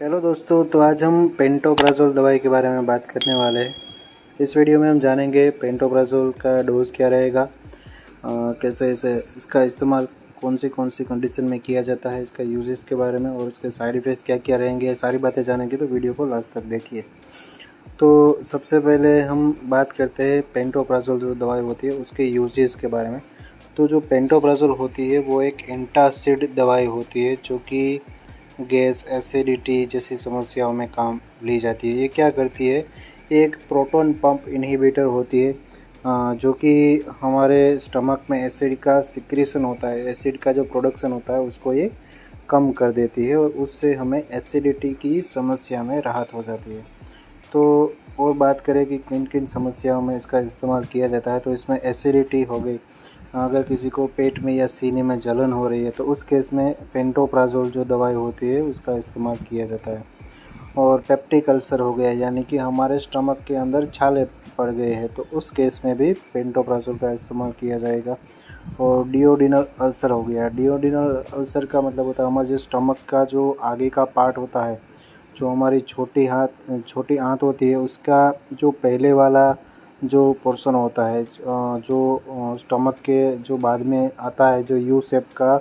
Hello दोस्तों, तो आज हम पेंटोप्राज़ोल दवाई के बारे में बात करने वाले हैं। इस वीडियो में हम जानेंगे पेंटोप्राज़ोल का डोज़ क्या रहेगा, कैसे इसे इसका इस्तेमाल कौन सी कंडीशन में किया जाता है, इसका यूजेस के बारे में और इसके साइड इफ़ेक्ट्स क्या क्या रहेंगे, ये सारी बातें जानेंगे तो वीडियो को लास्ट तक देखिए। तो सबसे पहले हम बात करते हैं पेंटोप्राज़ोल जो दवाई होती है उसके यूजेस के बारे में। तो जो पेंटोप्राज़ोल होती है वो एक एंटासिड दवाई होती है जो कि गैस, एसिडिटी जैसी समस्याओं में काम ली जाती है। ये क्या करती है, एक प्रोटॉन पंप इन्हिबिटर होती है जो कि हमारे स्टमक में एसिड का सिक्रीशन होता है, एसिड का जो प्रोडक्शन होता है उसको ये कम कर देती है और उससे हमें एसिडिटी की समस्या में राहत हो जाती है। तो और बात करें कि किन किन समस्याओं में इसका इस्तेमाल किया जाता है, तो इसमें एसिडिटी हो गई, अगर किसी को पेट में या सीने में जलन हो रही है तो उस केस में पेंटोप्राज़ोल जो दवाई होती है उसका इस्तेमाल किया जाता है। और पेप्टिक अल्सर हो गया, यानी कि हमारे स्टमक के अंदर छाले पड़ गए हैं, तो उस केस में भी पेंटोप्राज़ोल का इस्तेमाल किया जाएगा। और डिओडिनल अल्सर हो गया, डिओडिनल अल्सर का मतलब होता है हमारे जो स्टमक का जो आगे का पार्ट होता है, जो हमारी छोटी आंत होती है उसका जो पहले वाला जो पोर्शन होता है, जो स्टमक के जो बाद में आता है, जो यू शेप का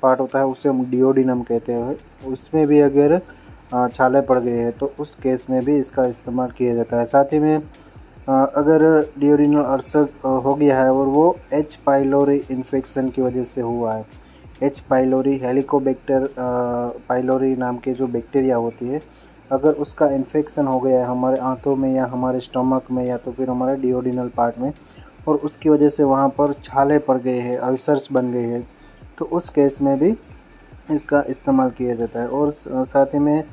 पार्ट होता है उसे हम डिओडिनम कहते हैं। उसमें भी अगर छाले पड़ गए हैं तो उस केस में भी इसका इस्तेमाल किया जाता है। साथ ही में अगर डिओडिनल अल्सर हो गया है और वो एच पाइलोरी इन्फेक्शन की वजह से हुआ है, एच पाइलोरी हेलिकोबैक्टर पाइलोरी नाम के जो बैक्टीरिया होती है, अगर उसका इन्फेक्शन हो गया है हमारे आंतों में या हमारे स्टमक में या तो फिर हमारे डिओडिनल पार्ट में और उसकी वजह से वहाँ पर छाले पड़ गए हैं, अल्सर्स बन गए हैं, तो उस केस में भी इसका इस्तेमाल किया जाता है। और साथ ही में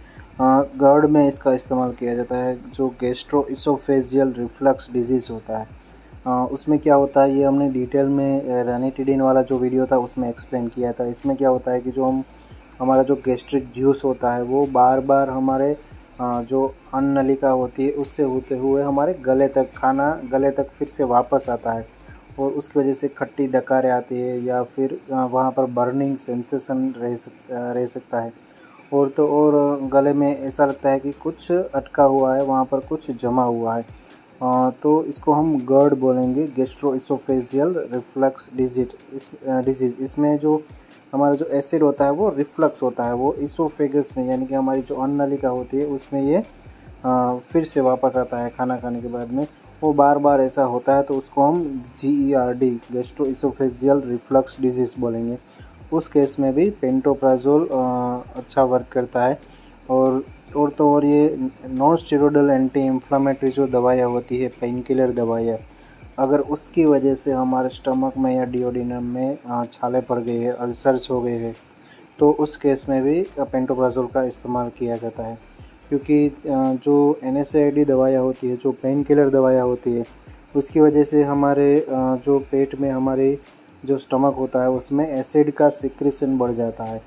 गर्ड में इसका इस्तेमाल किया जाता है, जो गैस्ट्रोइसोफेजियल रिफ्लक्स डिजीज़ होता है। उसमें क्या होता है, ये हमने डिटेल में रेनिटिडिन वाला जो वीडियो था उसमें एक्सप्लेन किया था। इसमें क्या होता है कि जो हमारा जो गैस्ट्रिक जूस होता है वो बार बार हमारे जो अन्न नलिका होती है उससे होते हुए हमारे गले तक, खाना गले तक फिर से वापस आता है और उसकी वजह से खट्टी डकारें आती है या फिर वहाँ पर बर्निंग सेंसेशन रह सकता है। और तो और गले में ऐसा लगता है कि कुछ अटका हुआ है, वहाँ पर कुछ जमा हुआ है। तो इसको हम गर्ड बोलेंगे, गैस्ट्रोइसोफेजियल रिफ्लक्स डिजीज़। इसमें जो हमारा जो एसिड होता है वो रिफ्लक्स होता है, वो इसोफेगस में यानी कि हमारी जो अन्न नलिका होती है उसमें ये फिर से वापस आता है खाना खाने के बाद में। वो बार बार ऐसा होता है तो उसको हम GERD, गैस्ट्रोइसोफेजियल रिफ्लक्स डिजीज़ बोलेंगे। उस केस में भी पेंटोप्राज़ोल अच्छा वर्क करता है। और तो और ये नॉन स्टेरॉयडल एंटी इन्फ्लामेटरी जो दवाइयाँ होती है, पेन किलर दवाइयाँ, अगर उसकी वजह से हमारे स्टमक में या डिओडिनम में छाले पड़ गए हैं, अल्सर्स हो गए हैं, तो उस केस में भी पेंटोप्राज़ोल का इस्तेमाल किया जाता है। क्योंकि जो NSAID दवाइयाँ होती है, जो पेन किलर दवाइयाँ होती है, उसकी वजह से हमारे जो पेट में हमारे जो स्टमक होता है उसमें एसिड का सिक्रीशन बढ़ जाता है,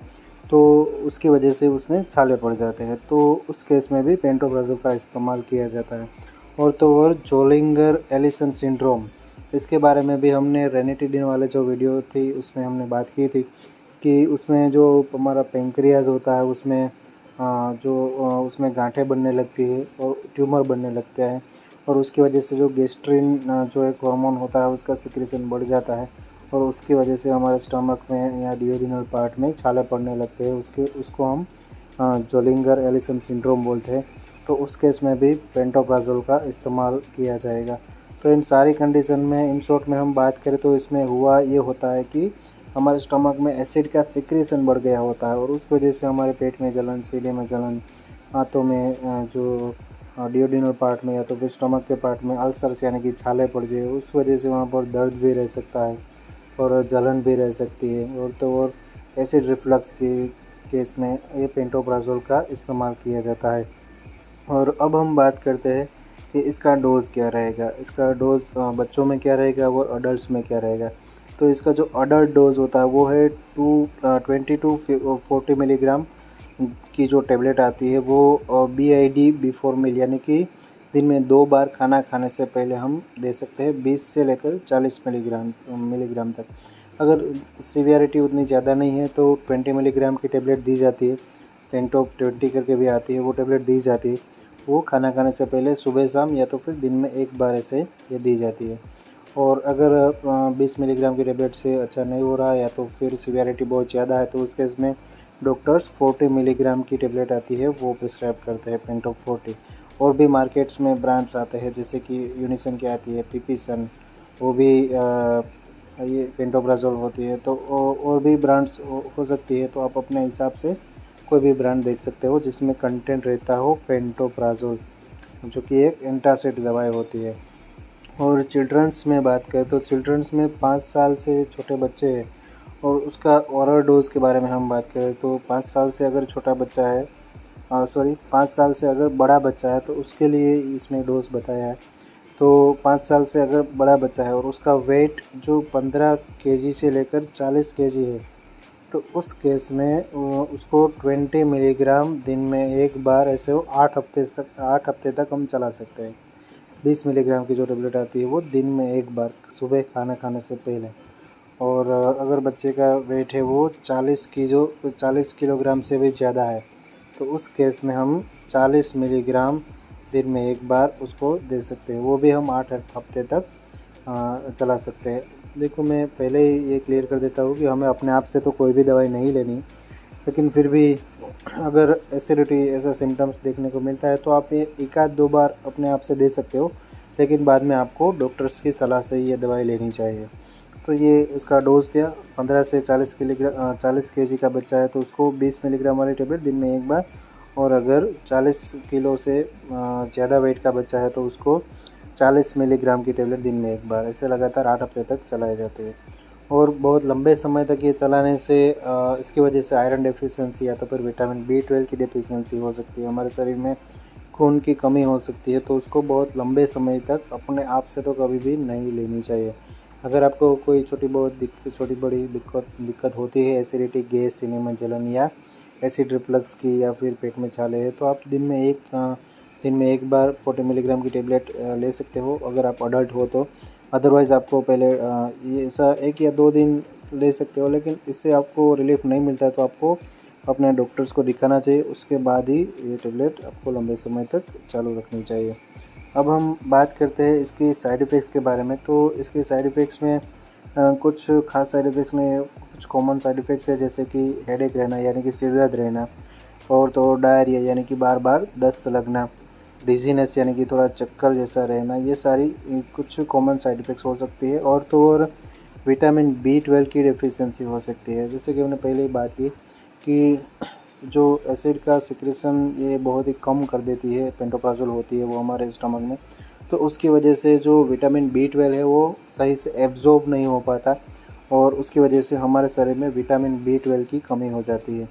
तो उसकी वजह से उसमें छाले पड़ जाते हैं, तो उस केस में भी पेंटोप्राज़ोल का इस्तेमाल किया जाता है। और तो और जोलिंगर एलिसन सिंड्रोम, इसके बारे में भी हमने रेनिटिडिन वाले जो वीडियो थी उसमें हमने बात की थी कि उसमें जो हमारा पेंक्रियाज होता है उसमें उसमें गांठें बनने लगती है और ट्यूमर बनने लगते हैं और उसकी वजह से जो गेस्ट्रिन जो एक हार्मोन होता है उसका सिक्रीशन बढ़ जाता है और उसकी वजह से हमारे स्टमक में या डिओडिनल पार्ट में छाले पड़ने लगते हैं। उसको हम जोलिंगर एलिसन सिंड्रोम बोलते हैं। तो उस केस में भी पेंटोप्राज़ोल का इस्तेमाल किया जाएगा। तो इन सारी कंडीशन में इन शॉर्ट में हम बात करें तो इसमें हुआ ये होता है कि हमारे स्टमक में एसिड का सिक्रीशन बढ़ गया होता है और उसकी वजह से हमारे पेट में जलन, सीने में जलन, हाथों में जो डिओडिनल पार्ट में या तो फिर स्टमक के पार्ट में अल्सर्स यानी कि छाले पड़ जाए, उस वजह से वहाँ पर दर्द भी रह सकता है और जलन भी रह सकती है। और तो और एसिड रिफ्लक्स के केस में ये पेंटोप्राज़ोल का इस्तेमाल किया जाता है। और अब हम बात करते हैं कि इसका डोज़ क्या रहेगा, इसका डोज़ बच्चों में क्या रहेगा और अडल्ट्स में क्या रहेगा। तो इसका जो अडल्ट डोज़ होता है वो है 20 टू 40 मिलीग्राम की जो टेबलेट आती है वो BID बिफोर मील, यानी कि दिन में 2 बार खाना खाने से पहले हम दे सकते हैं, 20 से लेकर 40 मिलीग्राम तक। अगर सीवियरिटी उतनी ज़्यादा नहीं है तो 20 मिलीग्राम की टेबलेट दी जाती है। पेंटोप 20 करके भी आती है, वो टेबलेट दी जाती है। वो खाना खाने से पहले सुबह शाम या तो फिर दिन में एक बार ऐसे ये दी जाती है। और अगर 20 मिलीग्राम की टेबलेट से अच्छा नहीं हो रहा है या तो फिर सीवियरिटी बहुत ज़्यादा है, तो उस केस में डॉक्टर्स 40 मिलीग्राम की टेबलेट आती है वो प्रिस्क्राइब करते हैं, पेंटोप 40। और भी मार्केट्स में ब्रांड्स आते हैं जैसे कि यूनिसन की आती है, पीपीसन, वो भी ये पेंटोप्राजोल होती है। तो और भी ब्रांड्स हो सकती है, तो आप अपने हिसाब से कोई भी ब्रांड देख सकते हो जिसमें कंटेंट रहता हो पेंटोप्राजोल, जो कि एक एंटासिड दवाई होती है। और चिल्ड्रंस में बात करें तो चिल्ड्रंस में 5 साल से छोटे बच्चे हैं और उसका ओरल डोज के बारे में हम बात करें तो 5 साल से अगर छोटा बच्चा है, 5 साल से अगर बड़ा बच्चा है तो उसके लिए इसमें डोज बताया है। तो 5 साल से अगर बड़ा बच्चा है और उसका वेट जो 15 केजी से लेकर 40 केजी है, तो उस केस में उसको 20 मिलीग्राम दिन में एक बार ऐसे वो 8 हफ्ते तक हम चला सकते हैं। 20 मिलीग्राम की जो टेबलेट आती है वो दिन में एक बार सुबह खाना खाने से पहले। और अगर बच्चे का वेट है वो 40 किलोग्राम से भी ज़्यादा है, तो उस केस में हम 40 मिलीग्राम दिन में एक बार उसको दे सकते हैं। वो भी हम 8 हफ्ते तक चला सकते हैं। देखो, मैं पहले ही ये क्लियर कर देता हूँ कि हमें अपने आप से तो कोई भी दवाई नहीं लेनी, लेकिन फिर भी अगर एसिडिटी ऐसा सिम्टम्स देखने को मिलता है तो आप ये एक आध दो बार अपने आप से दे सकते हो, लेकिन बाद में आपको डॉक्टर्स की सलाह से ये दवाई लेनी चाहिए। तो ये उसका डोज दिया, 15 से 40 केजी का बच्चा है तो उसको 20 मिलीग्राम वाली टेबलेट दिन में एक बार, और अगर 40 किलो से ज़्यादा वेट का बच्चा है तो उसको 40 मिलीग्राम की टेबलेट दिन में एक बार, ऐसे लगातार 8 हफ्ते तक चलाए जाते हैं। और बहुत लंबे समय तक ये चलाने से इसकी वजह से आयरन डेफिशिएंसी या तो फिर विटामिन B12 की डेफिशिएंसी हो सकती है, हमारे शरीर में खून की कमी हो सकती है, तो उसको बहुत लंबे समय तक अपने आप से तो कभी भी नहीं लेनी चाहिए। अगर आपको कोई छोटी बड़ी दिक्कत होती है, एसिडिटी, गैस, सीने में जलन या एसिड रिफ्लक्स की, या फिर पेट में छाले है, तो आप दिन में एक बार 40 मिलीग्राम की टेबलेट ले सकते हो अगर आप अडल्ट हो तो। अदरवाइज़ आपको पहले ये ऐसा 1 या 2 दिन ले सकते हो, लेकिन इससे आपको रिलीफ नहीं मिलता है तो आपको अपने डॉक्टर्स को दिखाना चाहिए, उसके बाद ही ये टेबलेट आपको लंबे समय तक चालू रखनी चाहिए। अब हम बात करते हैं इसकी साइड इफ़ेक्ट्स के बारे में। तो इसके साइड इफ़ेक्ट्स में कुछ खास साइड इफ़ेक्ट्स नहीं, कुछ कॉमन साइड इफ़ेक्ट्स है जैसे कि हेडेक रहना यानी कि सिर दर्द रहना, और तो डायरिया यानी कि बार बार दस्त लगना, डिजीनेस यानी कि थोड़ा चक्कर जैसा रहना, ये सारी कुछ कॉमन साइड इफ़ेक्ट्स हो सकती है। और तो और विटामिन B12 की डेफिशिएंसी हो सकती है, जैसे कि हमने पहले ही बात की कि जो एसिड का सिक्रेशन ये बहुत ही कम कर देती है, पेंटोप्राजोल होती है वो हमारे स्टमक में, तो उसकी वजह से जो विटामिन B12 है वो सही से एब्जॉर्ब नहीं हो पाता, और उसकी वजह से हमारे शरीर में विटामिन B12 की कमी हो जाती है।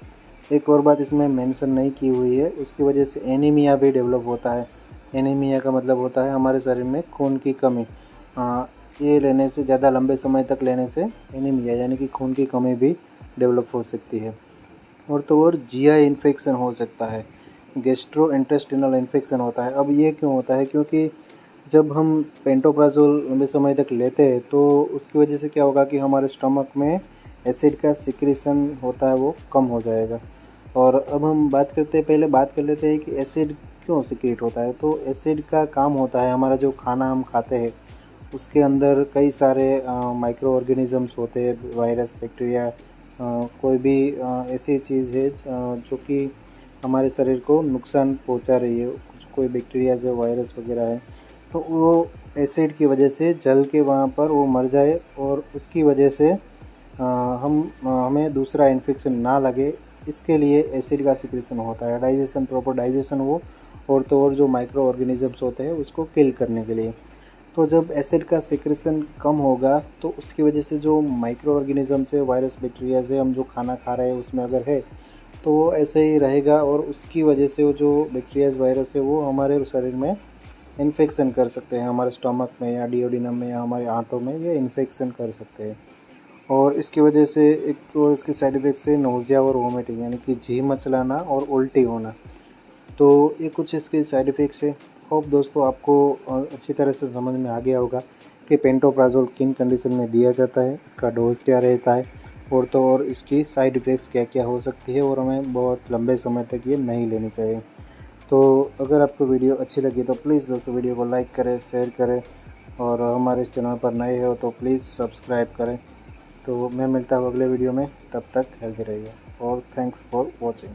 एक और बात इसमें मेंशन नहीं की हुई है, उसकी वजह से एनीमिया भी डेवलप होता है। एनीमिया का मतलब होता है हमारे शरीर में खून की कमी। ये लेने से, ज़्यादा लंबे समय तक लेने से एनीमिया यानी कि खून की कमी भी डेवलप हो सकती है। और तो और जीआई इन्फेक्शन हो सकता है, गैस्ट्रो इंटेस्टिनल इन्फेक्शन होता है। अब ये क्यों होता है? क्योंकि जब हम पेंटोप्राजोल लंबे समय तक लेते हैं तो उसकी वजह से क्या होगा कि हमारे स्टमक में एसिड का सिक्रेशन होता है वो कम हो जाएगा। और अब हम पहले बात कर लेते हैं कि एसिड क्यों सिक्रेट होता है। तो एसिड का काम होता है, हमारा जो खाना हम खाते हैं उसके अंदर कई सारे माइक्रो ऑर्गेनिज़म्स होते हैं, वायरस, बैक्टीरिया, कोई भी ऐसी चीज़ है जो कि हमारे शरीर को नुकसान पहुंचा रही है, कोई बैक्टीरियाज है, वायरस वगैरह है, तो वो एसिड की वजह से जल के वहाँ पर वो मर जाए, और उसकी वजह से हमें दूसरा इन्फेक्शन ना लगे, इसके लिए एसिड का सिक्रेशन होता है। प्रॉपर डाइजेशन हो, और तो और जो माइक्रो ऑर्गेनिजम्स होते हैं उसको किल करने के लिए। तो जब एसिड का सिक्रेशन कम होगा तो उसकी वजह से जो माइक्रो ऑर्गेनिजम्स है, वायरस, बैक्टीरिया से हम जो खाना खा रहे हैं उसमें अगर है तो वो ऐसे ही रहेगा, और उसकी वजह से वो जो बैक्टीरियाज, वायरस है वो हमारे शरीर में इन्फेक्शन कर सकते हैं, हमारे स्टमक में या डिओडिनम में या हमारे हाथों में ये इन्फेक्शन कर सकते हैं। और इसकी वजह से एक और इसके साइड इफ़ेक्ट्स है नोज़िया और वोमिटिंग यानी कि जी मचलाना और उल्टी होना। तो ये कुछ इसके साइड इफ़ेक्ट्स है। होप दोस्तों आपको अच्छी तरह से समझ में आ गया होगा कि पेंटोप्राजोल किन कंडीशन में दिया जाता है, इसका डोज क्या रहता है, और तो और इसकी साइड इफ़ेक्ट्स क्या क्या हो सकती है और हमें बहुत लंबे समय तक ये नहीं लेनी चाहिए। तो अगर आपको वीडियो अच्छी लगी तो प्लीज़ दोस्तों वीडियो को लाइक करें, शेयर करें और हमारे इस चैनल पर नए हो तो प्लीज़ सब्सक्राइब करें। तो मैं मिलता हूँ अगले वीडियो में, तब तक हेल्दी रहिए और थैंक्स फॉर वॉचिंग।